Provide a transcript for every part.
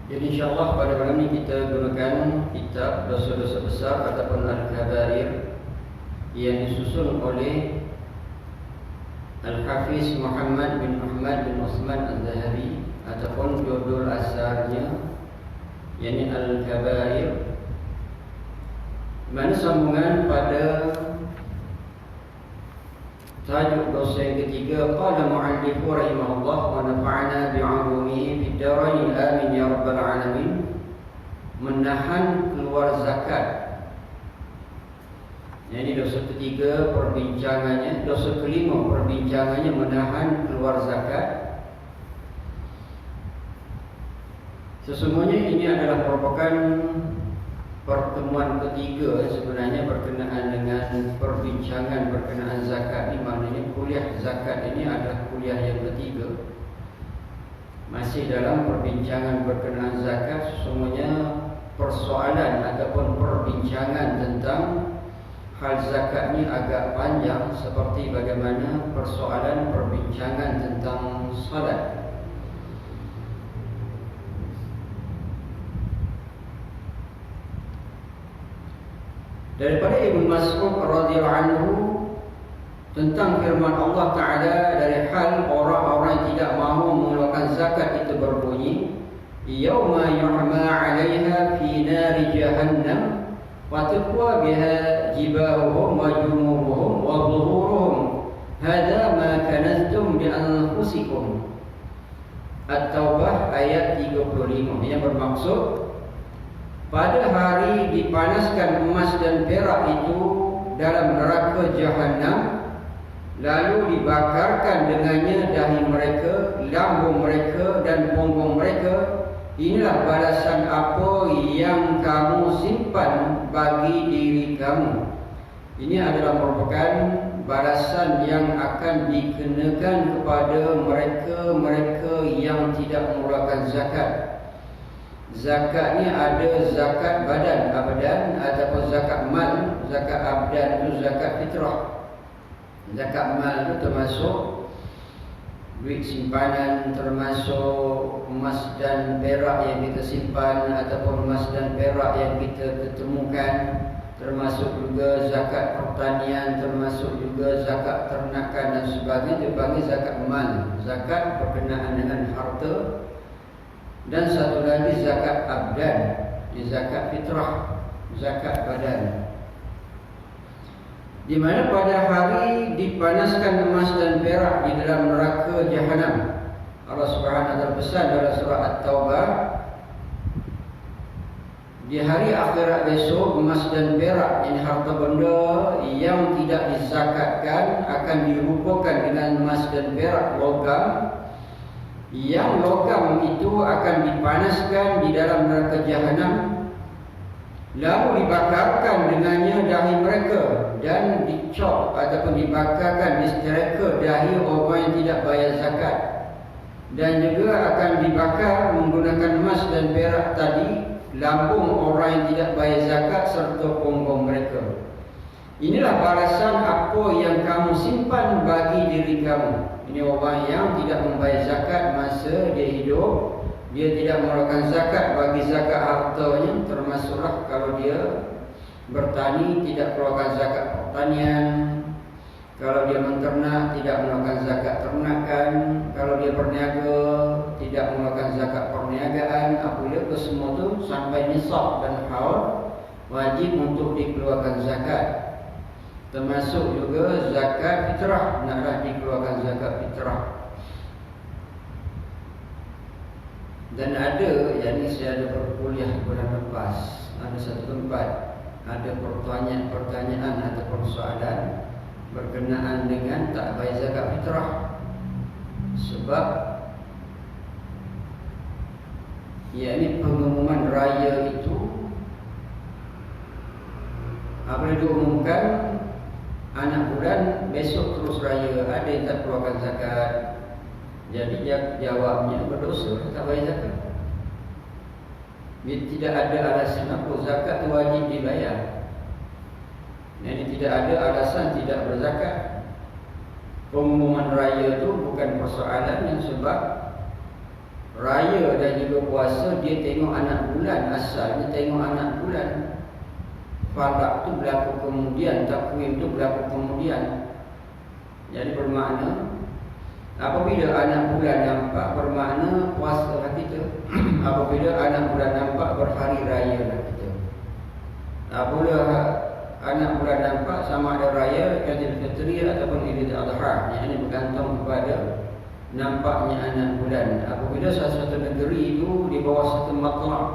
Jadi insyaAllah pada malam ini kita gunakan kitab dosa-dosa besar ataupun Al-Kabair yang disusun oleh Al-Hafiz Muhammad bin Ahmad bin Osman Al-Zahabi, ataupun judul asarnya yakni Al-Kabair, mana sambungan pada tajuk dosa yang ketiga. Qala mu'allifu rahimahullah wa nafa'ana bi'ulumihi fid darain amin ya rabbal alamin. Menahan keluar zakat. Ini dosa ketiga perbincangannya. Dosa kelima perbincangannya menahan keluar zakat. Sesungguhnya ini adalah merupakan pertemuan ketiga sebenarnya berkenaan dengan perbincangan berkenaan zakat ini. Maknanya kuliah zakat ini adalah kuliah yang ketiga. Masih dalam perbincangan berkenaan zakat. Sesungguhnya persoalan ataupun perbincangan tentang hal zakat ini agak panjang, seperti bagaimana persoalan perbincangan tentang salat. Daripada Ibnu Mas'ud radhiyallahu anhu tentang firman Allah Ta'ala, dari hal orang-orang yang tidak mahu mengeluarkan zakat itu berbunyi, yauma yu'ma 'alaiha fi nari jahannam wa tuqwa biha jibahuhum wa junubuhum wa dhuhuruhum hadza ma kanaztum bi anfusikum. At-Taubah ayat 35, yang bermaksud pada hari dipanaskan emas dan perak itu dalam neraka jahanam, lalu dibakarkan dengannya dahi mereka, lambung mereka dan punggung mereka. Inilah balasan apa yang kamu simpan bagi diri kamu. Ini adalah merupakan balasan yang akan dikenakan kepada mereka-mereka yang tidak mengeluarkan zakat. Zakat ni ada zakat badan, abdan, ataupun zakat mal. Zakat abdan itu zakat fitrah. Zakat mal itu termasuk duit simpanan, termasuk emas dan perak yang kita simpan, ataupun emas dan perak yang kita ketemukan. Termasuk juga zakat pertanian, termasuk juga zakat ternakan dan sebagainya. Dipanggil zakat mal, zakat berkenaan dengan harta. Dan satu lagi zakat abdan, zakat fitrah, zakat badan, di mana pada hari dipanaskan emas dan perak di dalam neraka jahanam. Allah Subhanahu wa taala pesan dalam surah At-Taubah, di hari akhirat besok emas dan perak, ini harta benda yang tidak dizakatkan, akan dirupakan dengan emas dan perak logam. Yang logam itu akan dipanaskan di dalam neraka jahanam, lalu dibakarkan dengannya dahi mereka, dan dicop ataupun dibakarkan, distereka dahi orang yang tidak bayar zakat. Dan juga akan dibakar menggunakan emas dan perak tadi, lambung orang yang tidak bayar zakat serta punggung mereka. Inilah balasan apa yang kamu simpan bagi diri kamu. Ini orang yang tidak membayar zakat masa dia hidup. Dia tidak mengeluarkan zakat bagi zakat hartanya. Termasuklah kalau dia bertani, tidak keluarkan zakat pertanian. Kalau dia menternak, tidak mengeluarkan zakat ternakan. Kalau dia berniaga, tidak mengeluarkan zakat perniagaan. Apabila kesemua itu sampai nisab dan haul, wajib untuk dikeluarkan zakat. Termasuk juga zakat fitrah, naklah dikeluarkan zakat fitrah. Dan ada, yang ini saya ada berkuliah bulan lepas, ada satu tempat, ada pertanyaan atau persoalan berkenaan dengan tak bayar zakat fitrah. Sebab yakni pengumuman raya itu apabila diumumkan anak bulan besok terus raya, ada yang tak keluarkan zakat. Jadi jawabnya berdosa, tak bayar zakat. Bila tidak ada alasan apa, zakat itu wajib dibayar. Jadi tidak ada alasan tidak berzakat. Pengumuman raya itu bukan persoalan yang sebab raya dan juga puasa, dia tengok anak bulan. Asalnya tengok anak bulan. Falak tu berlaku kemudian, takwim tu berlaku kemudian. Jadi bermakna apabila anak bulan nampak, bermakna puasa lah kita. Apabila anak bulan nampak, berhari raya lah kita. Apabila anak bulan nampak, sama ada raya, Idul Fitri ataupun Idul Adha. Yang ini bergantung kepada nampaknya anak bulan. Apabila satu negeri itu di bawah satu matlaq,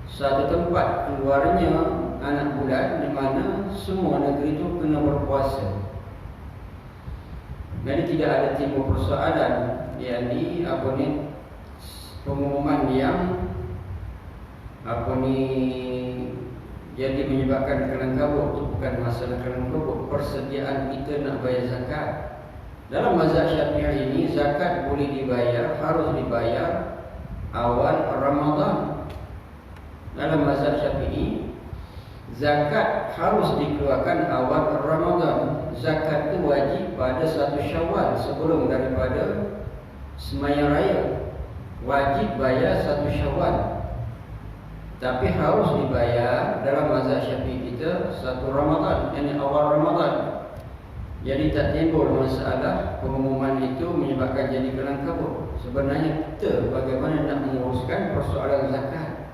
satu tempat keluarnya anak bulan, di mana semua negeri itu kena berpuasa. Jadi tidak ada timbul persoalan, yakni pengumuman yang jadi menyebabkan kelang kabut. Itu bukan masalah kelang kabut, persediaan kita nak bayar zakat. Dalam mazhab Syafi'i ini, zakat boleh dibayar, harus dibayar awal Ramadan. Dalam mazhab Syafi'i, zakat harus dikeluarkan awal Ramadan. Zakat itu wajib pada 1 Syawal, sebelum daripada sembahyang raya. Wajib bayar 1 Syawal. Tapi harus dibayar dalam mazhab Syafi'i kita 1 Ramadan, yakni awal Ramadan. Jadi tak timbul masalah pengumuman itu menyebabkan jadi kelang kabut. Sebenarnya kita bagaimana nak menguruskan persoalan zakat.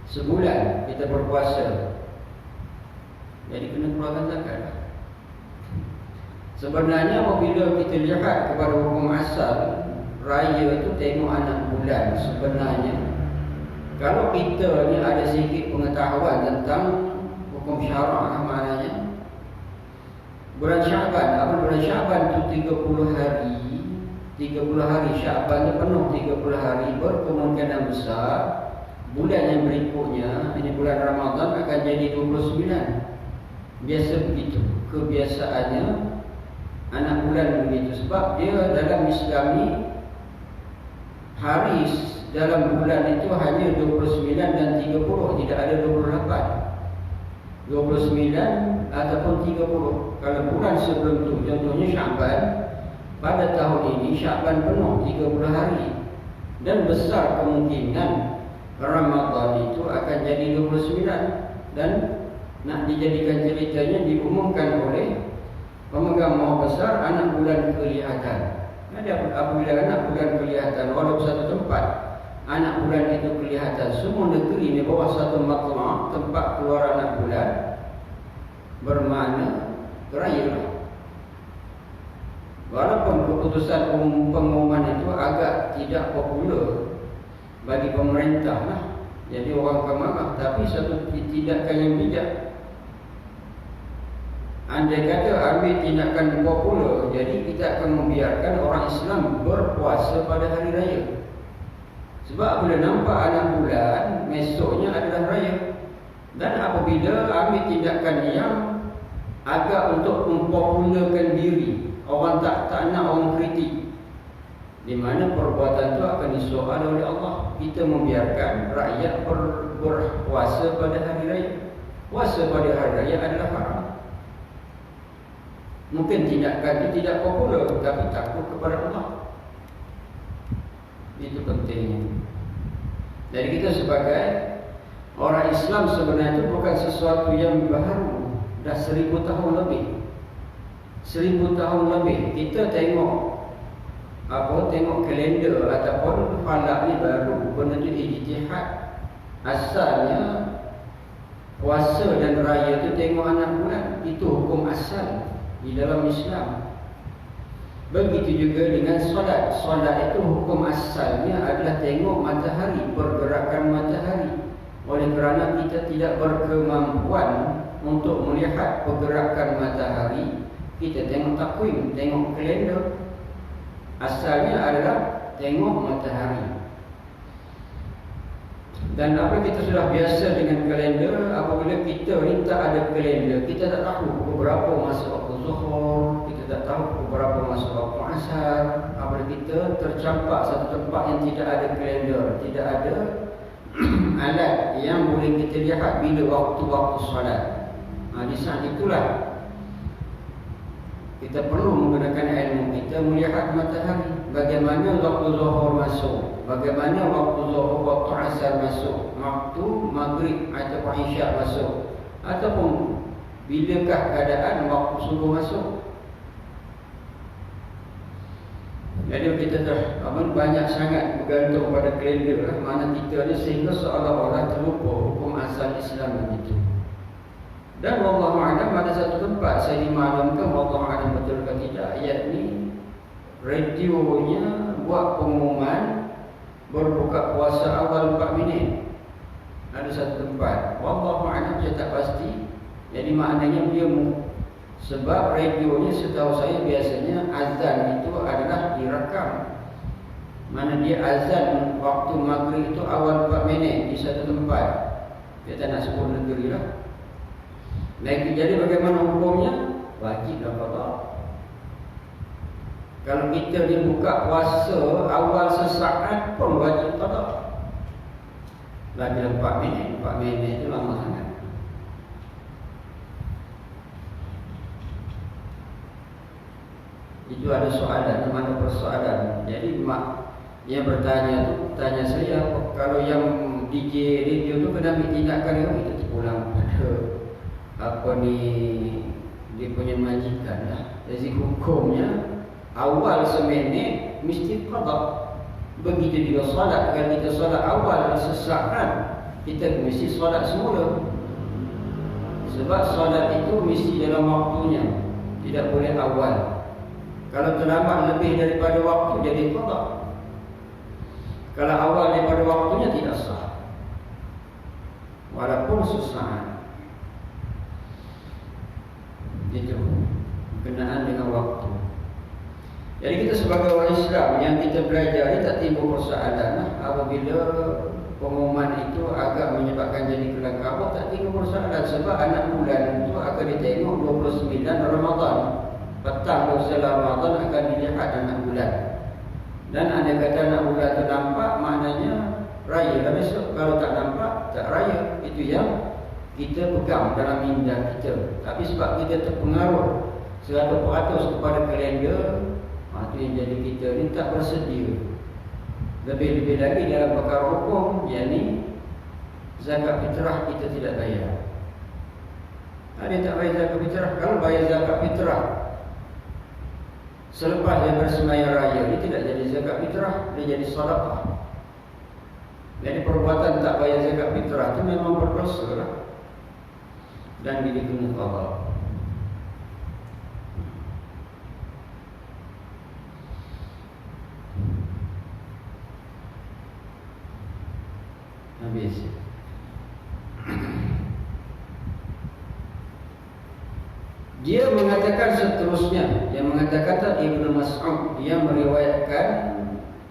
Sebulan kita berpuasa, jadi kena keluarkan zakat. Sebenarnya apabila kita lihat kepada hukum asal, raya itu tengok anak bulan. Sebenarnya kalau kita ni ada sedikit pengetahuan tentang hukum syarak, maknanya bulan Syaban, apa bulan Syaban itu 30 hari. 30 hari Syaban itu penuh 30 hari, berkemungkinan besar bulan yang berikutnya, ini bulan Ramadan, akan jadi 29. Biasa begitu kebiasaannya anak bulan begitu. Sebab dia dalam Islam ni, hari dalam bulan itu hanya 29 dan 30, tidak ada 28, 29 ataupun 30. Kalau bulan sebelum itu, contohnya Syaban, pada tahun ini Syaban penuh 30 hari, dan besar kemungkinan Ramadan itu akan jadi 29. Dan nak dijadikan ceritanya, diumumkan oleh pemegang mahu besar anak bulan kelihatan. Apabila anak bulan kelihatan, walaupun satu tempat anak bulan itu kelihatan, semua negeri di bawah satu matlaq, tempat keluar anak bulan, bermakna raya. Walaupun keputusan pengumuman itu agak tidak popular bagi pemerintah lah, jadi orang akan marah, tapi satu tindakan yang bijak. Andai kata ambil tindakan popular, jadi kita akan membiarkan orang Islam berpuasa pada hari raya. Sebab bila nampak anak bulan, besoknya adalah raya. Dan apabila ambil tindakan yang agak untuk mempopularkan diri, orang tak nak orang kritik, di mana perbuatan itu akan disoal oleh Allah. Kita membiarkan rakyat berpuasa pada hari raya. Puasa pada hari raya adalah haram. Mungkin tindakan itu tidak popular, tapi takut kepada Allah. Itu pentingnya. Jadi kita sebagai orang Islam sebenarnya itu bukan sesuatu yang baru. Dah 1000 tahun lebih. 1000 tahun lebih kita tengok kalender ataupun falak ni baru, benda tu ijtihad. Asalnya puasa dan raya tu tengok anak bulan, itu hukum asal di dalam Islam. Begitu juga dengan solat. Solat itu hukum asalnya adalah tengok matahari, pergerakan matahari. Oleh kerana kita tidak berkemampuan untuk melihat pergerakan matahari, kita tengok takwim, tengok kalender. Asalnya adalah tengok matahari. Dan apa kita sudah biasa dengan kalender, apabila kita ni tak ada kalender, kita tak tahu beberapa masa waktu zuhur, kita tak tahu beberapa masa waktu asar. Apabila kita tercampak satu tempat yang tidak ada kalender, tidak ada alat yang boleh kita lihat bila waktu-waktu solat, di saat itulah kita perlu menggunakan ilmu kita melihat matahari. bagaimana waktu zuhur masuk, bagaimana waktu zuhur, waktu asar masuk, waktu maghrib atau isyak masuk, ataupun bilakah keadaan waktu subuh masuk. Jadi kita banyak sangat bergantung pada kalender mana kita ni, sehingga seolah-olah terlupa hukum asal Islam itu. Dan wallahu a'lam, ada satu tempat saya dimaklumkan, wallahu a'lam betul ke tidak, ayat ni radionya buat pengumuman berbuka puasa awal 4 minit. Ada satu tempat, wallahu a'lam, saya tak pasti. Jadi maknanya dia sebab radionya setahu saya biasanya azan itu adalah direkam. Mana dia azan waktu maghrib itu awal 4 minit di satu tempat. Dia tak nak sebut negeri lah. Lagi jadi bagaimana hukumnya? Wajib lah qada. Kalau kita dibuka puasa awal sesaat pun wajib qada. Lagi 4 minit itu lama sangat. Itu ada soalan, mana persoalan. Jadi mak yang bertanya tu tanya saya, kalau yang DJ radio tu kena ambil tindakan yang itu pulang pada apa ni dia punya majikan lah. Jadi hukumnya awal seminit mesti qada. Begitu juga solat, kalau kita solat awal sesaat, kita mesti solat semula. Sebab solat itu mesti dalam waktunya, tidak boleh awal. Kalau terlambat lebih daripada waktu jadi qada. Kalau awal daripada waktunya tidak sah, walaupun sesaat. Itu berkenaan dengan waktu. Jadi kita sebagai orang Islam yang kita belajar ini tak timbul persoalan apabila pengumuman itu agak menyebabkan jadi kelangkabut, tak timbul persoalan. Sebab anak bulan itu akan ditengok 29 Ramadan. Petang 12 Ramadan akan dilihat anak bulan. Dan ada kata anak bulan itu nampak, maknanya raya lah besok. Kalau tak nampak, tak raya. Itu yang kita pegang dalam minda kita. Tapi sebab kita terpengaruh 100% kepada kalender, itu yang jadi kita ni tak bersedia. Lebih-lebih lagi dalam perkara hukum, yakni zakat fitrah kita tidak bayar. Ada tak bayar zakat fitrah? Kalau bayar zakat fitrah selepas daripada sembahyang raya, dia tidak jadi zakat fitrah, dia jadi sedekah. Jadi perbuatan tak bayar zakat fitrah itu memang berdosa lah. Dan dia kena qada. Habis. Dia mengatakan seterusnya, dia mengatakan Ibnu Mas'ud, dia meriwayatkan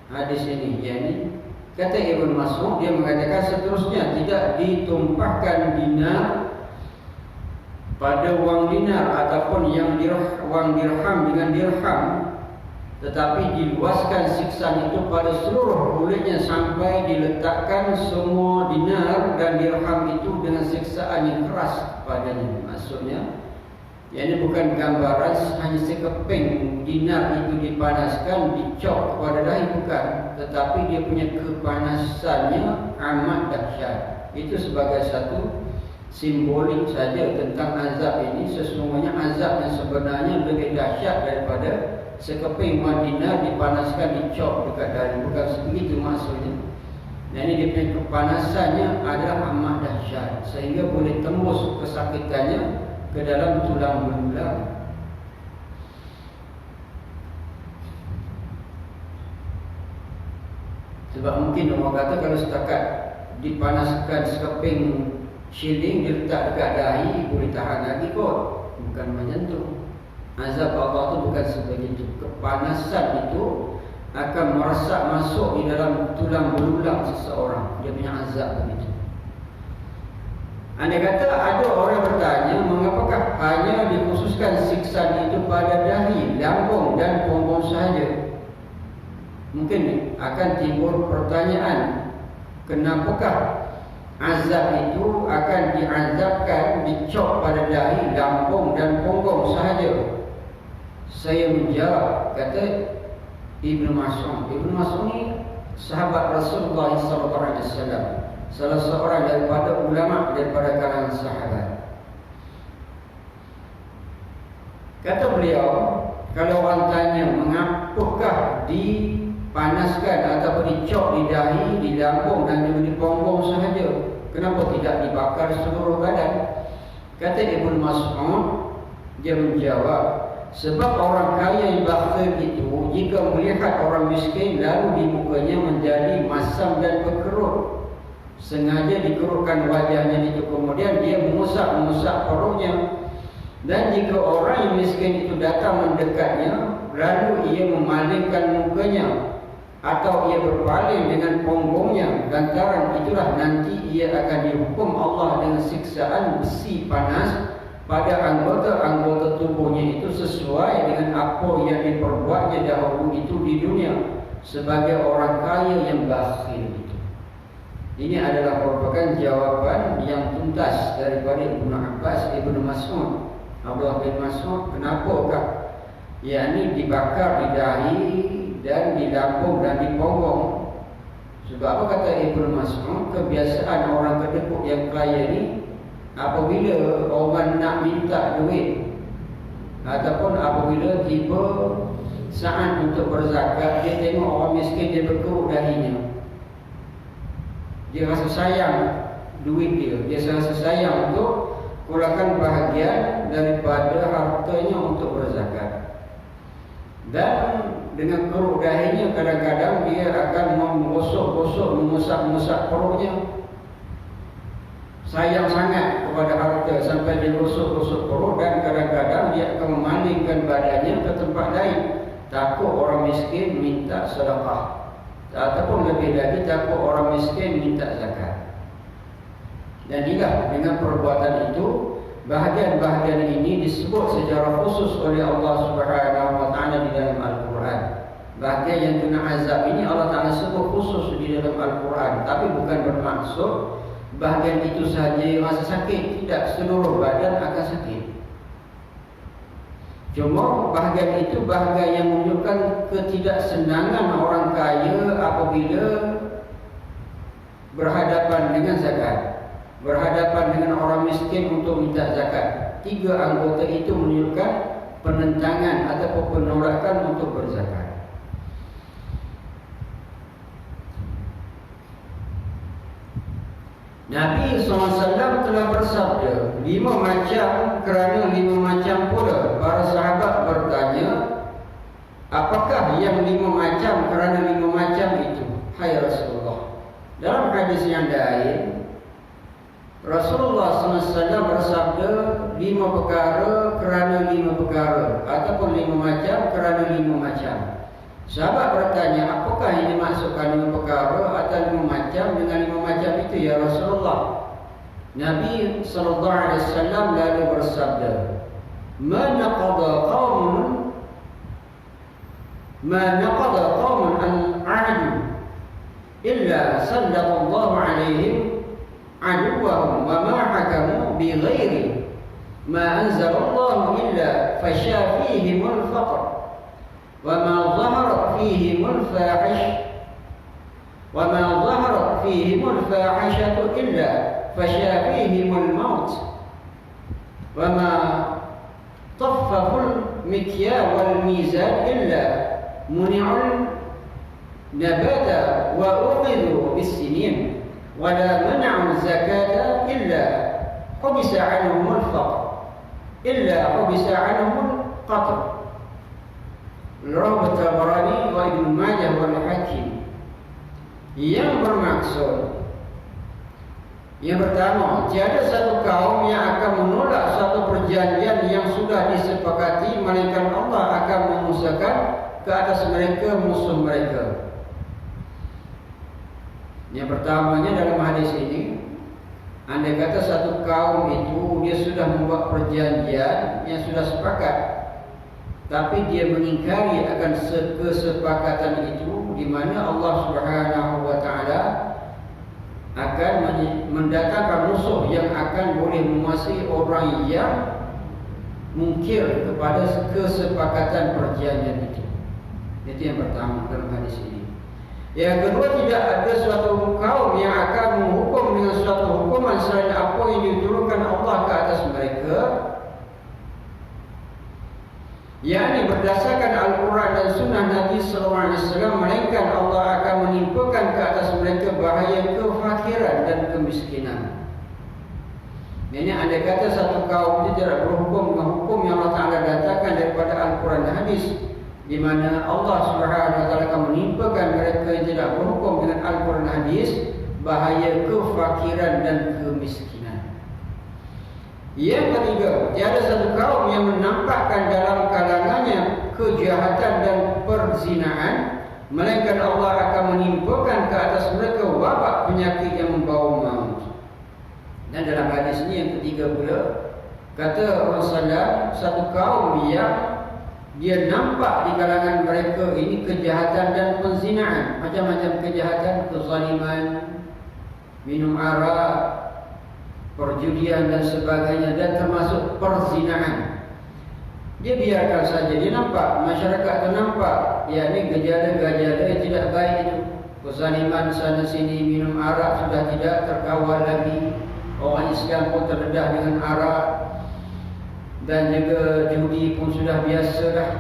hadis ini, yakni kata Ibnu Mas'ud, dia mengatakan seterusnya, tidak ditumpahkan dinar pada wang dinar ataupun yang wang dirham dengan dirham, tetapi diluaskan siksaan itu pada seluruh kulitnya sampai diletakkan semua dinar dan dirham itu dengan siksaan yang keras padanya. Maksudnya, ini bukan gambaran hanya sekeping dinar itu dipanaskan, dicok kepada dahi, bukan. Tetapi dia punya kepanasannya amat dahsyat. Itu sebagai satu simbolik saja tentang azab ini. Sesungguhnya azab yang sebenarnya lebih dahsyat daripada sekeping dinar dipanaskan, dicok dekat dahi. Bukan sebegitu maksudnya. Dan ini dia punya kepanasannya adalah amat dahsyat, sehingga boleh tembus kesakitannya ke dalam tulang belulang. Sebab mungkin orang kata kalau setakat dipanaskan sekeping shilling diletak dekat dahi boleh tahan lagi kot. Bukan macam tu. Azab Allah tu bukan sebegitu. Kepanasan itu akan meresap masuk di dalam tulang belulang seseorang. Dia punya azab begitu. Anda kata ada orang bertanya, mengapakah hanya dikhususkan siksaan itu pada dahi, lambung dan punggung sahaja? Mungkin akan timbul pertanyaan, kenapakah azab itu akan diazabkan, dicop pada dahi, lambung dan punggung sahaja? Saya menjawab, kata Ibnu Mas'ud. Ibnu Mas'ud ni sahabat Rasulullah SAW, salah seorang daripada ulama daripada kalangan sahabat. Kata beliau, kalau orang tanya mengapakah dipanaskan ataupun dicok di dahi, di lambung dan juga di punggung sahaja, kenapa tidak dibakar seluruh badan? Kata Ibnu Mas'ud, dia menjawab, sebab orang kaya yang bakhil itu jika melihat orang miskin lalu di mukanya menjadi masam dan berkerut, sengaja dikerutkan wajahnya itu, kemudian dia mengusap perutnya. Dan jika orang yang miskin itu datang mendekatnya, lalu ia memalingkan mukanya atau ia berpaling dengan punggungnya, lantaran itulah nanti ia akan dihukum Allah dengan siksaan besi panas pada anggota-anggota tubuhnya itu sesuai dengan apa yang diperbuatnya dahulu itu di dunia sebagai orang kaya yang bakhil itu. Ini adalah merupakan jawaban yang tuntas daripada Ibnu Abbas, Ibnu Mas'ud, Abdullah bin Mas'ud, kenapakah yakni dibakar di dahi dan di lambung dan di punggung? Sebab apa kata Ibnu Mas'ud, kebiasaan orang kedekut yang kaya ni, apabila orang nak minta duit ataupun apabila tiba saat untuk berzakat, dia tengok orang miskin dia berkerut dahinya, dia rasa sayang duit dia, rasa sayang untuk keluarkan bahagian daripada hartanya untuk berzakat. Dan dengan keruk dahinya kadang-kadang dia akan menggosok-gosok, mengusap-ngusap perutnya. Sayang sangat kepada harta sampai dia gosok-gosok perut, dan kadang-kadang dia akan memalingkan badannya ke tempat lain, takut orang miskin minta sedekah, ataupun lebih lagi takut orang miskin minta zakat. Dan dengan perbuatan itu, bahagian-bahagian ini disebut secara khusus oleh Allah Subhanahu wa taala di dalam Al-Quran. Bahagian yang kena azab ini Allah Taala sebut khusus di dalam Al-Quran, tapi bukan bermaksud bahagian itu sahaja yang rasa sakit, tidak, seluruh badan akan sakit. Cuma bahagian itu bahagian yang menunjukkan ketidaksenangan orang kaya apabila berhadapan dengan zakat, berhadapan dengan orang miskin untuk minta zakat. Tiga anggota itu menunjukkan penentangan ataupun penolakan untuk berzakat. Nabi SAW telah bersabda, 5 macam kerana 5 macam pula. Para sahabat bertanya, apakah yang 5 macam kerana 5 macam itu, hai Rasulullah? Dalam hadis yang lain, Rasulullah SAW bersabda 5 perkara kerana 5 perkara, ataupun 5 macam kerana 5 macam. Sahabat bertanya, apakah yang dimaksudkan 5 perkara atau 5 macam dengan 5 macam itu ya Rasulullah? Nabi SAW lalu bersabda, Ma naqada qawmun al-'ahd illa sallallahu alaihim aduwahum wa ma hakamu bi ghairi ma anzalallahu illa fashafihimul faqr wa ma zaharat fihimul fahishatu illa fashafihimul maut wa ma taffaful mikyal wal mizan illa muni'ul nabata wa uqidhu bis sinin wa la mana'u zakata illa hubisa anhumul faqr illa hubisa anhumul qatr. Rawahu Tabarani wa Ibnu Majah wal Hakim. Yang bermaksud, yang pertama, tiada satu kaum yang akan menolak satu perjanjian yang sudah disepakati, melainkan Allah akan memusnahkan ke atas mereka musuh mereka. Yang pertamanya dalam hadis ini, andai kata satu kaum itu dia sudah membuat perjanjian yang sudah sepakat, tapi dia mengingkari akan kesepakatan itu, di mana Allah Subhanahu wa taala akan mendatangkan musuh yang akan boleh menguasai orang yang mungkir kepada kesepakatan perjanjian itu. Itu yang pertama dalam hadis ini. Yang kedua, tidak ada suatu kaum yang akan menghukum dengan suatu hukuman selain apa yang diturunkan Allah ke atas mereka, yakni berdasarkan Al-Quran dan Sunnah Nabi SAW, melainkan Allah akan menimpakan ke atas mereka bahaya kefakiran dan kemiskinan. Ini andai kata satu kaum itu tidak berhukum dengan hukum yang Allah Ta'ala datangkan daripada Al-Quran dan Hadis, di mana Allah Subhanahu Wa Taala akan menimpakan mereka yang tidak berhukum dengan Al-Quran dan Hadis bahaya kefakiran dan kemiskinan. Yang ketiga, tiada satu kaum yang menampakkan dalam kalangannya kejahatan dan perzinaan, melainkan Allah akan menimpakan ke atas mereka wabak penyakit yang membawa maut. Dan dalam hadis ini yang ketiga pula, kata Rasulullah, satu kaum yang dia nampak di kalangan mereka ini kejahatan dan perzinaan, macam-macam kejahatan, kezaliman, minum arak, perjudian dan sebagainya, dan termasuk perzinaan. Dia biarkan saja, dia nampak, masyarakat itu nampak, yakni gejala-gejala yang tidak baik itu. Kezaliman sana sini, minum arak sudah tidak terkawal lagi, orang Islam pun terdedah dengan arak, dan juga judi pun sudah biasa dah.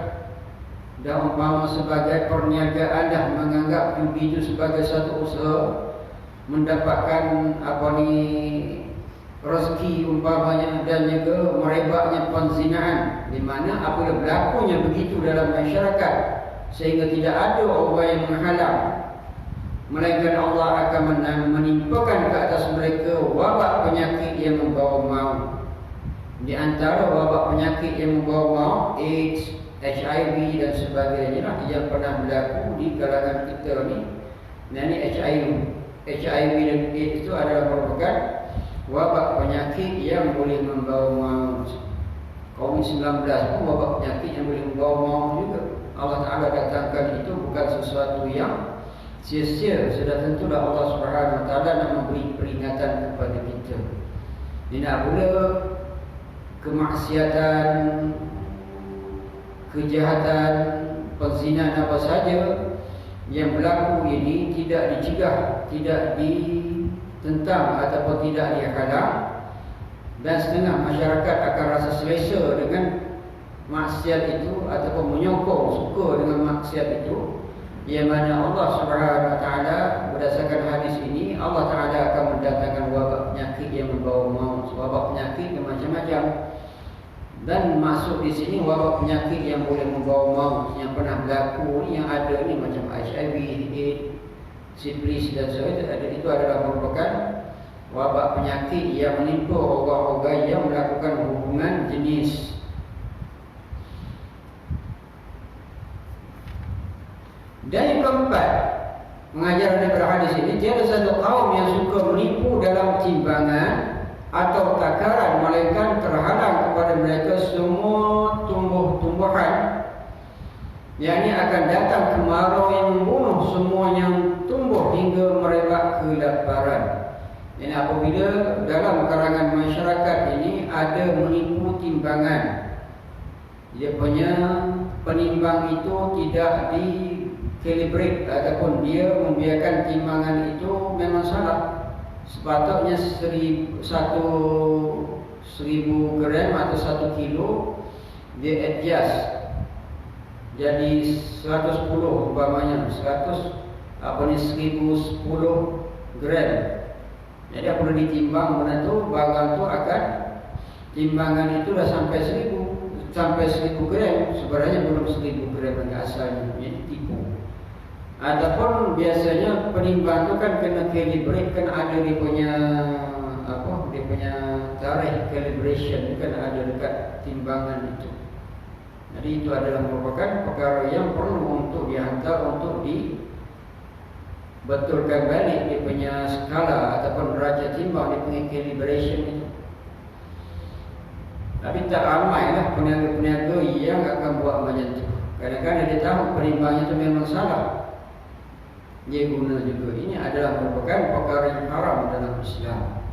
Dah umpama sebagai perniagaan dah, menganggap judi itu sebagai satu usaha mendapatkan rezeki umpamanya, dan juga merebaknya penzinaan, di mana apabila berlakunya begitu dalam masyarakat sehingga tidak ada orang yang menghalang, melainkan Allah akan menimpakan ke atas mereka wabak penyakit yang membawa maut. Di antara wabak penyakit yang membawa maut, AIDS, HIV dan sebagainya lah, yang pernah berlaku di kalangan kita ni. Dan ini HIV dan AIDS itu adalah merupakan wabak penyakit yang boleh membawa maut. COVID-19 pun wabak penyakit yang boleh membawa maut juga. Allah Ta'ala datangkan itu bukan sesuatu yang sia-sia. Sudah tentulah Allah Subhanahu Wa Taala nak memberi peringatan kepada kita. Ini apabila kemaksiatan, kejahatan, perzinahan apa saja yang berlaku ini tidak dicegah, tidak ditentang ataupun tidak dihalang, dan setengah masyarakat akan rasa selesa dengan maksiat itu ataupun menyokong, suka dengan maksiat itu, yang mana Allah Subhanahu Wa Taala berdasarkan hadis ini, Allah Taala akan mendatangkan wabak penyakit yang membawa maut. Wabak penyakit yang macam-macam, dan masuk di sini wabak penyakit yang boleh membawa maut yang pernah berlaku ni, yang ada ni macam HIV, AIDS, sifilis dan sebagainya. Itu adalah merupakan wabak penyakit yang menimpa orang-orang yang melakukan hubungan jenis. Dan yang keempat, mengajar daripada hadis ini, tiada satu kaum yang suka menipu dalam timbangan atau takaran, melainkan terhalang kepada mereka semua tumbuh-tumbuhan, yakni akan datang kemarau yang membunuh semua yang tumbuh hingga merebak kelaparan. Dan apabila dalam kalangan masyarakat ini ada menipu timbangan, dia punya penimbang itu tidak di-calibrate ataupun dia membiarkan timbangan itu memang salah. Sepatutnya 1,000 gram atau 1 kilo dia adjust jadi 110 umpamanya, 1,010 gram. Jadi apabila ditimbang benda tu, barang tu akan timbangan itu dah sampai 1,000 gram, sebenarnya belum 1,000 gram lagi asalnya, jadi tipu. Ataupun biasanya penimbang tu kan kena calibrate, kan ada dia punya dia punya tarikh calibration kan ada dekat timbangan itu. Jadi itu adalah merupakan perkara yang perlu untuk dihantar untuk dibetulkan balik dia punya skala ataupun derajat timbang, dia punya calibration itu. Tapi tak ramai lah peniaga-peniaga yang akan buat macam tu. Kadang-kadang dia tahu penimbangnya itu memang salah, dia guna juga. Ini adalah merupakan perkara yang haram dalam Islam.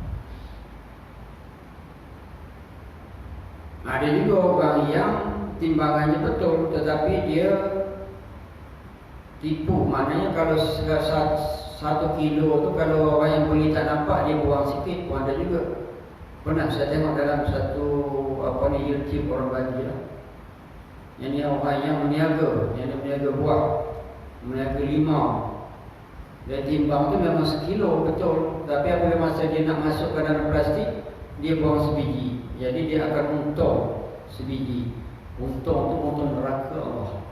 Ada juga orang yang timbangannya betul, tetapi dia tipu. Maknanya kalau 1 kilo tu kalau orang yang beli tak nampak, dia buang sikit pun ada juga. Pernah saya tengok dalam satu YouTube orang bagi lah. Yang ni orang yang meniaga buah, meniaga limau. Dia timbang tu memang 1 kilo betul, tapi apabila masa dia nak masukkan dalam plastik, dia buang sebiji. Jadi dia akan untung sebiji. Untung tu untung neraka Allah.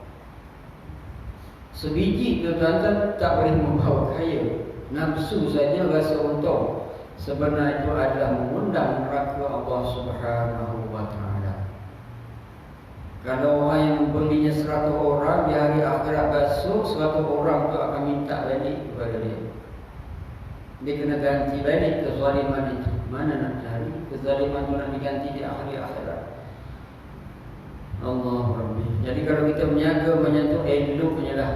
Sebiji tu tuan-tuan tak boleh membawa kaya. Nafsu saja rasa untung. Sebenarnya itu adalah mengundang neraka Allah Subhanahu wa ta'ala. Kalau orang yang membelinya 100 orang, di hari akhirat besok 100 orang tu akan minta balik kepada dia. Dia kena ganti balik kezaliman itu. Mana nak cari kezaliman tu nak diganti di hari akhirat? Allah Rabbi. Jadi kalau kita menjaga menyentuh eloknya lah,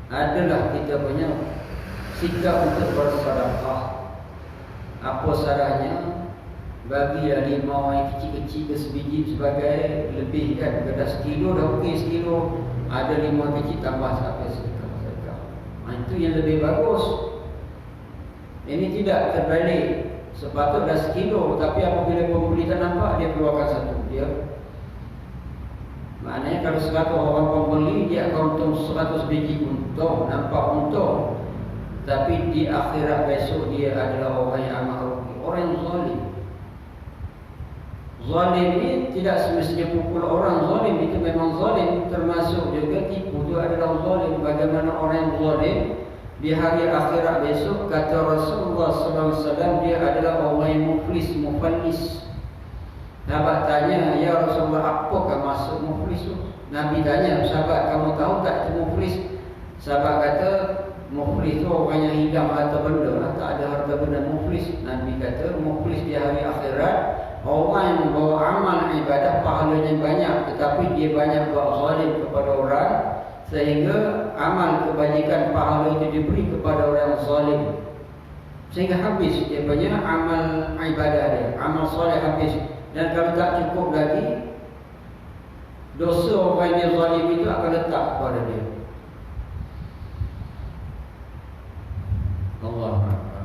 adalah kita punya sikap untuk bersedekah. Apa salahnya bagilah limau yang kecil-kecil ke sebiji sebagai lebih kan. Kalau 1 kilo dah okey, 1 kilo ada limau kecil tambah sampai sedekah. Itu yang lebih bagus. Ini tidak terbalik. Sepatutnya 1 kilo, tapi apabila pembeli tak nampak, dia keluarkan 1. Dia maknanya kalau 100 orang pembeli, dia akan untung 100 biji untung, nampak untung. Tapi di akhirat besok dia adalah orang yang amat rugi, orang yang zalim. Zalim ini tidak semestinya pukul orang zalim, itu memang zalim. Termasuk juga tipu, itu adalah zalim. Bagaimana orang yang zalim di hari akhirat besok, kata Rasulullah SAW, dia adalah orang yang muflis, mufallis. Sahabat tanya, ya Rasulullah, apakah maksud muflis itu? Nabi tanya, sahabat, kamu tahu tak itu muflis? Sahabat kata, muflis itu orang yang hilang harta benda lah, tak ada harta benda muflis. Nabi kata, muflis di hari akhirat, orang yang membawa amal ibadah pahalanya banyak, tetapi dia banyak buat zalim kepada orang, sehingga amal kebajikan pahala itu diberi kepada orang zalim, sehingga habis dia punya amal ibadah dia, amal soleh habis. Dan kalau tak cukup lagi, dosa orang yang zalim itu akan letak kepada dia. Allah Akbar.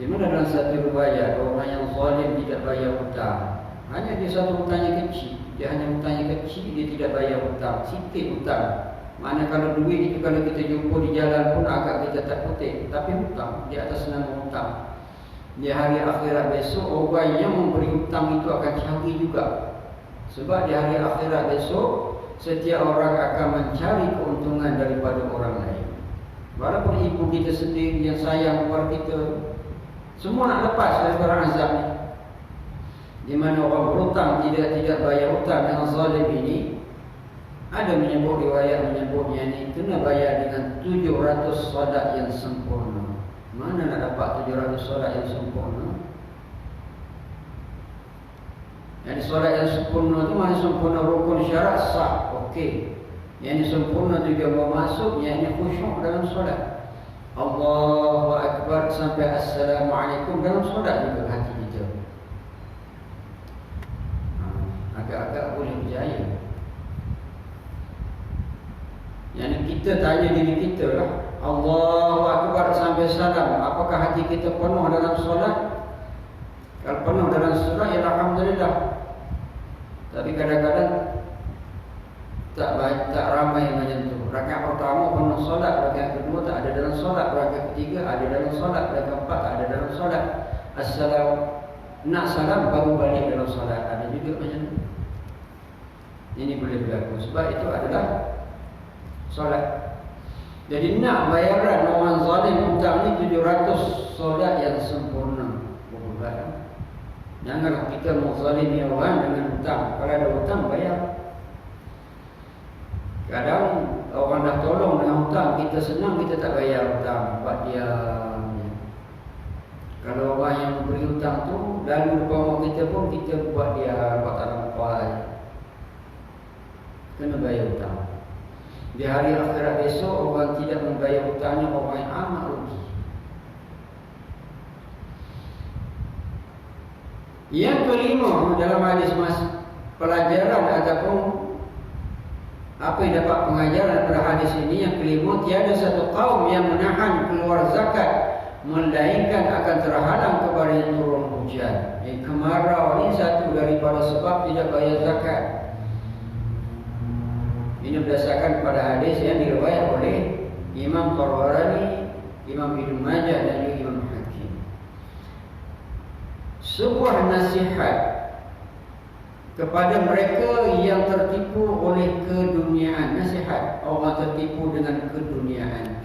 Di mana dalam satu riwayat, orang yang zalim tidak bayar hutang. Hanya dia satu hutangnya kecil. Dia hanya hutangnya kecil, dia tidak bayar hutang. Sikit hutang. Mana kalau duit itu kalau kita jumpa di jalan pun agak kita tak kutip. Tapi hutang, di atas nama hutang. Di hari akhirat besok, orang yang memberi hutang itu akan cari juga. Sebab di hari akhirat besok, setiap orang akan mencari keuntungan daripada orang lain. Walaupun ibu kita sendiri yang sayang kepada kita, semua nak lepas daripada azab ni. Di mana orang berhutang tidak bayar hutang dengan zalim ini, ada menyebut riwayat menyebutnya ni kena bayar dengan 700 solat yang sempurna. Mana nak dapat 700 solat yang sempurna? Yang solat yang sempurna tu mana sempurna rukun syarat sah, okey. Yang sempurna juga mau masuk, yang khusyuk dalam solat. Allahu Akbar sampai Assalamualaikum dalam solat juga hati kita. Agak-agak boleh berjaya. Yang kita tanya diri kita lah, Allahu Akbar sampai salam, apakah hati kita penuh dalam solat? Kalau penuh dalam solat, ya alhamdulillah. Tapi kadang-kadang tak ramai yang menyentuh. Rakaat pertama penuh solat, rakaat kedua tak ada dalam solat, rakaat ketiga ada dalam solat, rakaat keempat tak ada dalam solat. Nak salam baru balik dalam solat, ada juga macam tu. Ini boleh berlaku. Sebab itu adalah solat. Jadi nak bayaran orang zalim hutang ni 700 solat yang sempurna. Bukan. Janganlah kita menzalimi orang dengan hutang. Kalau ada hutang bayar. Kadang orang dah tolong dengan hutang, kita senang kita tak bayar hutang, buat dia. Kalau orang yang memberi hutang tu lalu depan rumah kita pun kita buat dia, buat tak nampak. Kena bayar hutang. Di hari akhirat besok, orang tidak membayar hutangnya, orang yang amat rugi. Yang kelima dalam hadis pelajaran ataupun Apa yang dapat pengajaran pada hadis ini? Yang kelima, tiada satu kaum yang menahan keluar zakat melainkan akan terhalang kepada turun hujan. Kemarau ini satu daripada sebab tidak bayar zakat. Ini berdasarkan pada hadis yang diriwayatkan oleh Imam Tabarani, Imam Ibnu Majah dan juga Imam Hakim. Sebuah nasihat kepada mereka yang tertipu oleh keduniaan. Nasihat orang tertipu dengan keduniaan.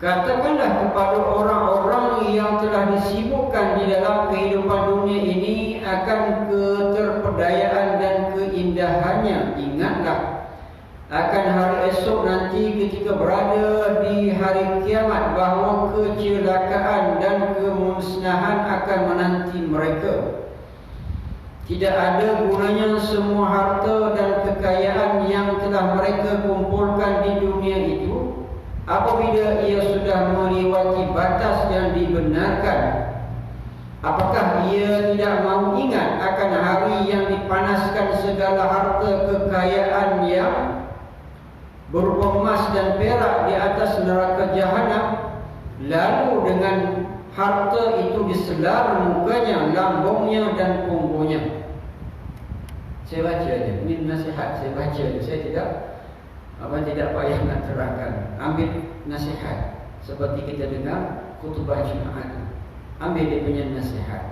Katakanlah kepada orang-orang yang telah disibukkan di dalam kehidupan dunia ini akan keterpedayaan dan keindahannya. Ingatlah akan hari esok nanti ketika berada di hari kiamat, bahawa kecelakaan dan kemusnahan akan menanti mereka. Tidak ada gunanya semua harta dan kekayaan yang telah mereka kumpulkan di dunia itu apabila ia sudah melewati batas yang dibenarkan. Apakah ia tidak mahu ingat akan hari yang dipanaskan segala harta kekayaan yang berupa emas dan perak di atas neraka jahanam, lalu dengan harta itu diselar mukanya, lambungnya dan punggungnya. Saya baca aja, ini nasihat saya baca. Saya tidak payah nak terangkan. Ambil nasihat seperti kita dengar khutbah Jumaat. Ambil dia punya nasihat.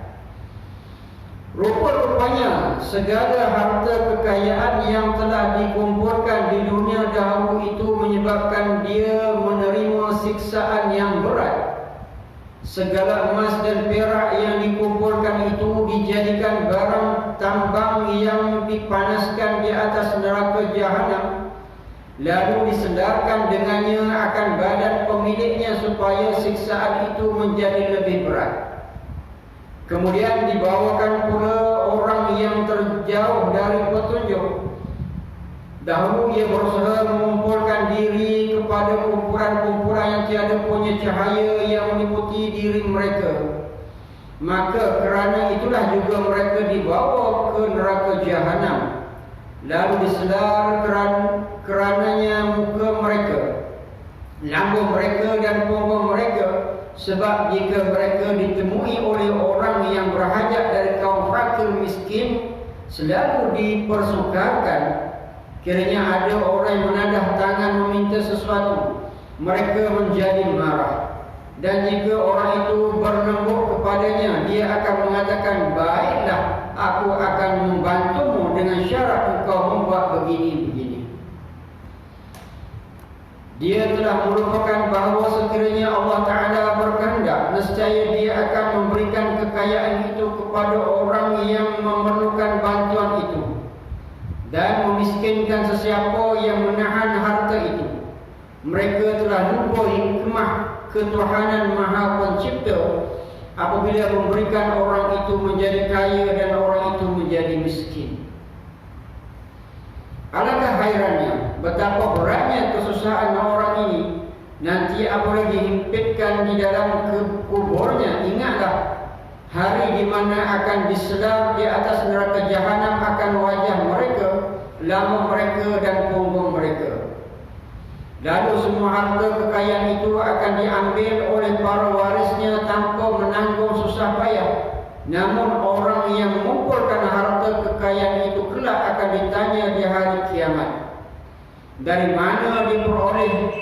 Rupa-rupanya segala harta kekayaan yang telah dikumpulkan di dunia dahulu itu menyebabkan dia menerima siksaan yang berat. Segala emas dan perak yang dikumpulkan itu dijadikan barang tambang yang dipanaskan di atas neraka jahanam, lalu disedarkan dengannya akan badan pemiliknya supaya siksaan itu menjadi lebih berat. Kemudian dibawakan pula orang yang terjauh dari petunjuk. Dahulu ia berusaha mengumpulkan diri kepada kumpulan-kumpulan yang tiada punya cahaya yang meliputi diri mereka. Maka kerana itulah juga mereka dibawa ke neraka jahanam, lalu diselar kerananya muka mereka, lambung mereka dan punggung mereka. Sebab jika mereka ditemui oleh orang yang berhajat dari kaum fakir miskin, selalu dipersukarkan. Kiranya ada orang yang menadah tangan meminta sesuatu, mereka menjadi marah. Dan jika orang itu berlembut kepadanya, dia akan mengatakan, baiklah, aku akan membantumu dengan syarat engkau membuat begini-begini. Dia telah melupakan bahawa sekiranya Allah Ta'ala berkehendak, nescaya dia akan memberikan kekayaan itu kepada orang yang memerlukan bantuan itu, dan memiskinkan sesiapa yang menahan harta itu. Mereka telah lupa hikmah ketuhanan Maha Pencipta apabila memberikan orang itu menjadi kaya dan orang itu menjadi miskin. Alangkah hairannya betapa beratnya kesusahan orang ini. Nanti apabila dihimpitkan di dalam kuburnya, ingatlah hari di mana akan diselar di atas neraka jahanam akan wajah mereka, lambung mereka dan punggung mereka. Lalu semua harta kekayaan itu akan diambil oleh para warisnya tanpa menanggung susah payah. Namun orang yang mengumpulkan harta kekayaan itu kelak akan ditanya di hari kiamat, dari mana diperoleh?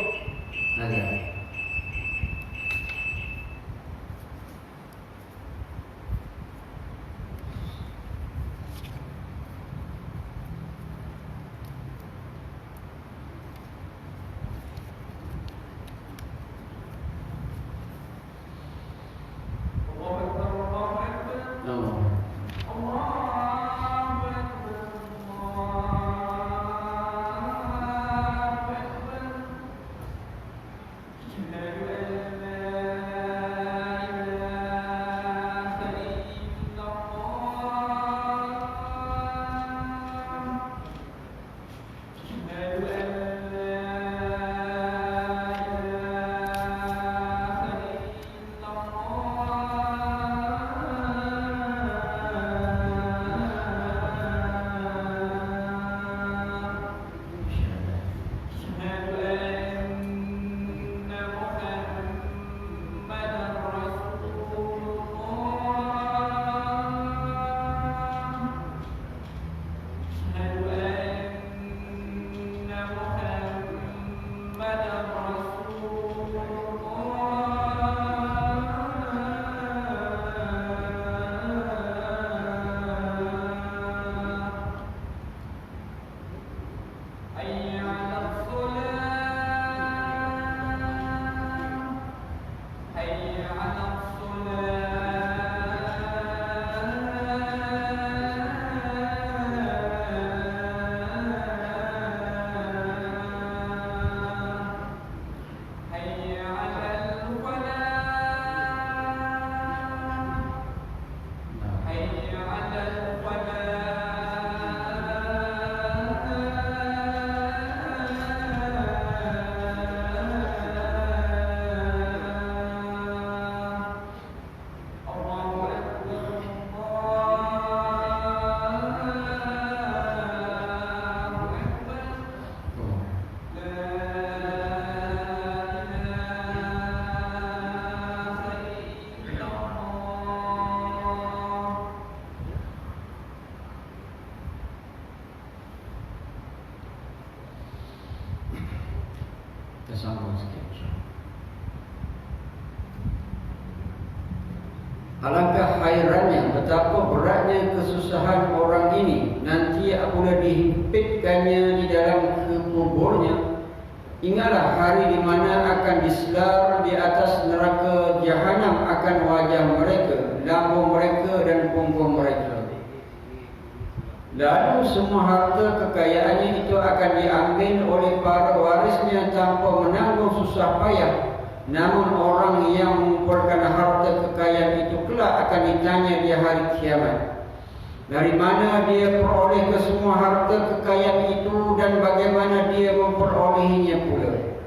Alangkah hairannya betapa beratnya kesusahan orang ini nanti apabila dihimpitkannya di dalam kuburnya. Ingatlah hari di mana akan diselar di atas neraka jahanam akan wajah mereka, lambung mereka dan punggung mereka. Lalu semua harta kekayaannya itu akan diambil oleh para warisnya tanpa menanggung susah payah. Namun orang yang mengumpulkan harta kekayaan itu kelak akan ditanya di hari kiamat, dari mana dia peroleh ke semua harta kekayaan itu dan bagaimana dia memperolehinya pula.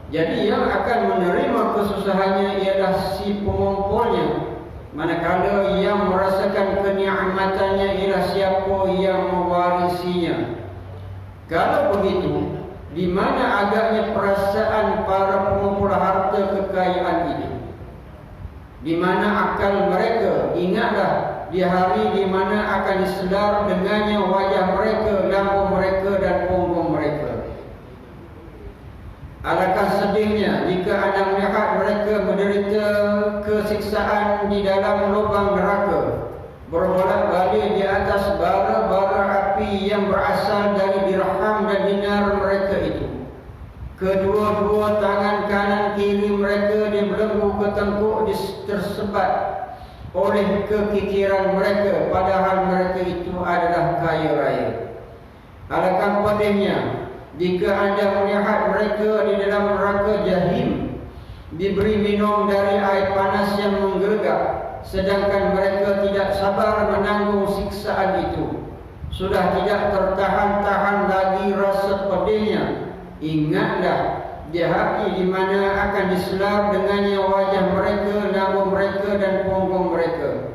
Jadi yang akan menerima kesusahannya ialah si pengumpulnya, manakala yang merasakan kenikmatannya ialah siapa yang mewarisinya. Kalau begitu, di mana agaknya perasaan para pengumpul harta kekayaan itu? Di mana akal mereka? Ingatlah di hari di mana akan disedar dengannya wajah mereka, lambung mereka dan punggung mereka. Alangkah sedihnya jika anda melihat mereka menderita kesiksaan di dalam lubang neraka, berbolak-balik di atas bara-bara api yang berasal dari dirham dan dinar mereka itu. Kedua-dua tangan kanan kiri mereka dibelenggu ke tengkuk tersebat oleh kekikiran mereka, padahal mereka itu adalah kaya raya. Alangkah pedihnya jika anda melihat mereka di dalam neraka jahim, diberi minum dari air panas yang menggelegak, sedangkan mereka tidak sabar menanggung siksaan itu. Sudah tidak tertahan-tahan lagi rasa pedihnya. Ingatlah di hari di mana akan diselar dengannya wajah mereka, lambung mereka dan punggung mereka.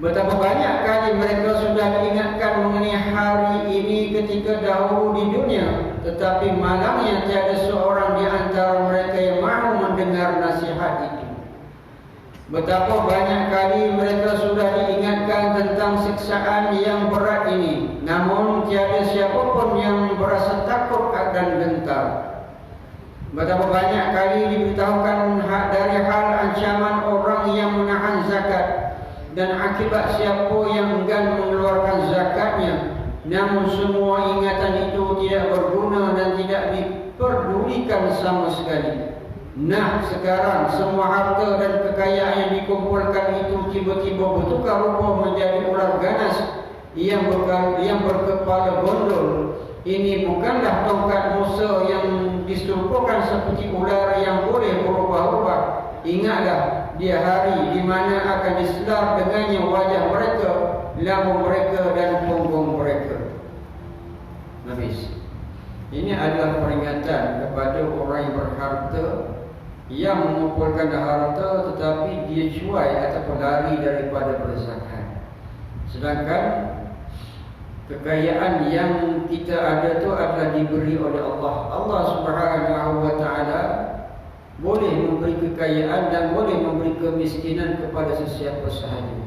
Betapa banyak kali mereka sudah diingatkan mengenai hari ini ketika dahulu di dunia, tetapi malangnya tiada seorang di antara mereka yang mahu mendengar nasihat itu. Betapa banyak kali mereka sudah diingatkan tentang siksaan yang berat ini, namun tiada siapapun yang berasa takut dan gentar. Betapa banyak kali diberitahukan dari hal ancaman orang yang menahan zakat dan akibat siapa yang enggan mengeluarkan zakatnya, namun semua ingatan itu tidak berguna dan tidak diperdulikan sama sekali. Nah, sekarang semua harta dan kekayaan yang dikumpulkan itu tiba-tiba bertukar rupa menjadi ular ganas yang berkepala gondol. Ini bukanlah tongkat Musa yang diserupakan seperti ular yang boleh berubah-ubah. Ingatlah di hari di mana akan diselar dengannya wajah mereka, lambung mereka dan punggung mereka. Habis. Ini adalah peringatan kepada orang yang berharta, yang mengumpulkan harta tetapi dia cuai atau lari daripada berzakat. Sedangkan kekayaan yang kita ada itu adalah diberi oleh Allah. Allah Subhanahu wa taala boleh memberi kekayaan dan boleh memberi kemiskinan kepada sesiapa sahaja.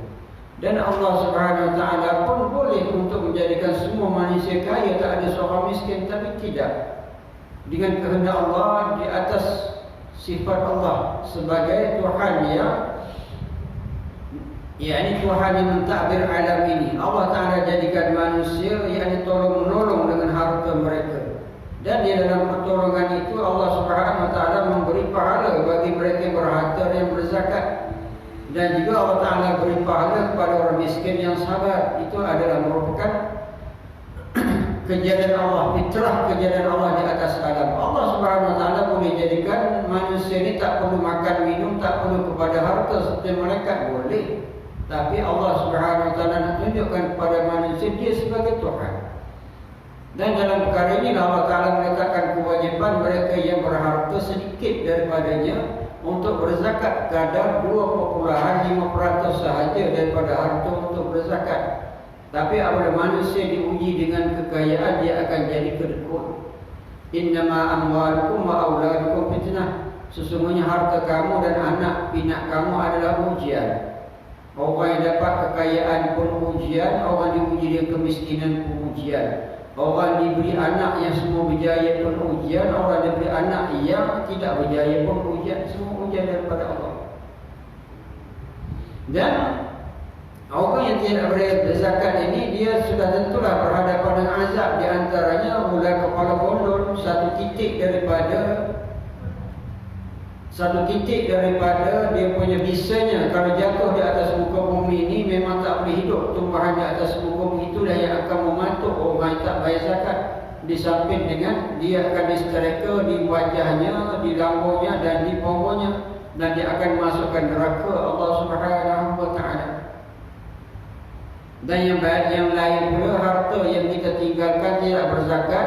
Dan Allah Subhanahu wa taala pun boleh untuk menjadikan semua manusia kaya, tak ada seorang miskin, tapi tidak. Dengan kehendak Allah, di atas sifat Allah sebagai Tuhan yakni Tuhan yang mentadbir alam ini. Allah Ta'ala jadikan manusia yakni tolong-menolong dengan harta mereka. Dan di dalam pertolongan itu Allah Subhanahu wa taala memberi pahala bagi mereka yang berharta dan yang berzakat. Dan juga Allah Ta'ala beri pahala kepada orang miskin yang sabar. Itu adalah merupakan kejadian Allah, fitrah kejadian Allah di atas alam. Allah Subhanahu wa taala boleh jadikan manusia ini tak perlu makan minum, tak perlu kepada harta seperti mereka, boleh. Tapi Allah Subhanahu wa taala nak tunjukkan kepada manusia dia sebagai Tuhan. Dan dalam perkara ini Allah Ta'ala meletakkan kewajipan mereka yang berharta sedikit daripadanya untuk berzakat, kadar 2.5% sahaja daripada harta untuk berzakat. Tapi apabila manusia diuji dengan kekayaan, dia akan jadi kedekut. Innama amwalukum wa auladukum fitnah. Sesungguhnya harta kamu dan anak pinak kamu adalah ujian. Orang yang dapat kekayaan pun ujian, orang diuji dengan kemiskinan pun ujian. Orang diberi anak yang semua berjaya pun ujian, orang diberi anak yang tidak berjaya pun ujian. Semua ujian daripada Allah. Dan orang yang tidak berzakat ini, dia sudah tentulah berhadapan dengan azab. Di antaranya mula kepala gondol, satu titik daripada dia punya bisanya. Kalau jatuh di atas muka bumi ini memang tak boleh hidup. Tumbuhan di atas muka bumi itulah yang akan mematuk orang yang tak bayar zakat. Di samping dengan dia akan disetrika di wajahnya, di lambungnya dan di punggungnya, dan dia akan masukkan neraka Allah Subhanahu wa taala. Dan yang lain pula, harta yang kita tinggalkan tidak berzakat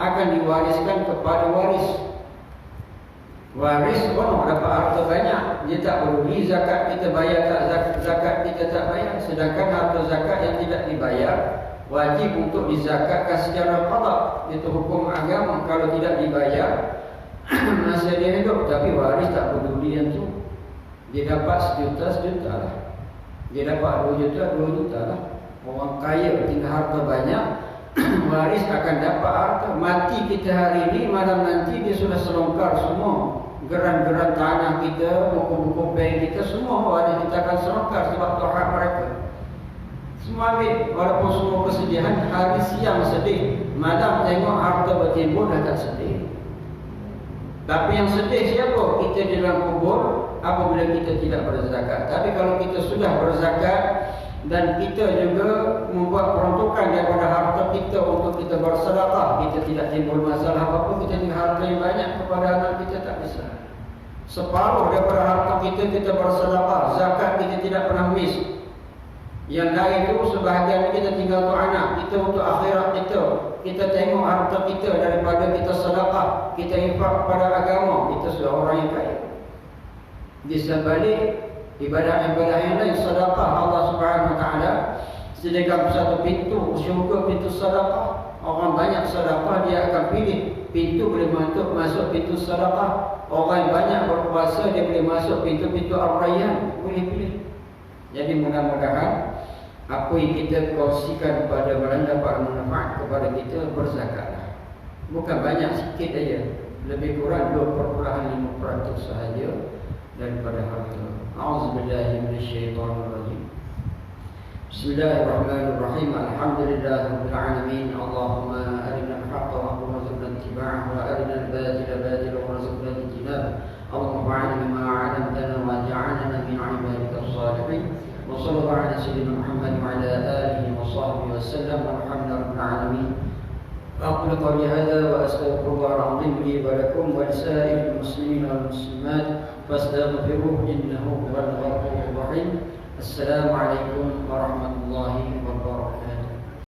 akan diwariskan kepada waris. Waris pun dapat harta banyak, dia tak peduli zakat kita bayar tak, zakat kita tak bayar. Sedangkan harta zakat yang tidak dibayar wajib untuk dizakatkan secara qada. Itu hukum agama. Kalau tidak dibayar masa dia hidup, tapi waris tak peduli yang tu. Dia dapat sejuta lah, dia dapat 2 juta lah. Orang kaya tinggal harta banyak, waris akan dapat harta. Mati kita hari ini, malam nanti dia sudah selongkar semua. Geran-geran tanah kita, buku-buku bank kita, semua waris kita akan selongkar sebab tu hak mereka. Semua ambil, walaupun semua kesedihan. Hari siang sedih, malam tengok harta bertimbul dah tak sedih. Tapi yang sedih siapa? Kita di dalam kubur apabila kita tidak berzakat. Tapi kalau kita sudah berzakat dan kita juga membuat peruntukan daripada harta kita untuk kita bersedekah, kita tidak timbul masalah apa-apa. Kita tinggal harta yang banyak kepada anak kita tak bisa. Separuh daripada harta kita bersedekah, zakat kita tidak pernah miss. Yang lain itu sebahagian kita tinggal untuk anak kita, untuk akhirat kita. Kita tengok harta kita daripada kita sedekah, kita infak kepada agama, kita sudah orang yang kaya. Di sebalik ibadah-ibadah yang lain, sedekah Allah Subhanahu wa taala sediakan satu pintu syurga, pintu sedekah. Orang banyak sedekah, dia akan pilih pintu boleh masuk pintu sedekah. Orang yang banyak berpuasa, dia boleh masuk pintu-pintu ar-rayyan, boleh pilih. Jadi mudah-mudahan apa yang kita kongsikan kepada orang dapat manfaat kepada kita, berzakatlah. Bukan banyak, sikit aja, lebih kurang 2.5% sahaja daripada harta. A'udzubillahi minasyaitonirrajim. Bismillahirrahmanirrahim. Alhamdulillahirabbil alamin. Allahumma arina al-haqqa wa warzuqna ittiba'ahu wa arina al-batila batilan warzuqna ijtinabah. Allahumma fa'alna bima 'allamtana wa ja'alna min 'ibadika as-salihin. Wa sallallahu ala sayyidina Muhammad wa ala alihi wa sahbihi wa sallam. Alhamdulillahirabbil alamin. أقول قولي هذا وأستغفر الله العظيم لي ولكم ولسائر المسلمين والمسلمات فاستغفروه إنه هو الغفور الرحيم. السلام عليكم ورحمة الله وبركاته.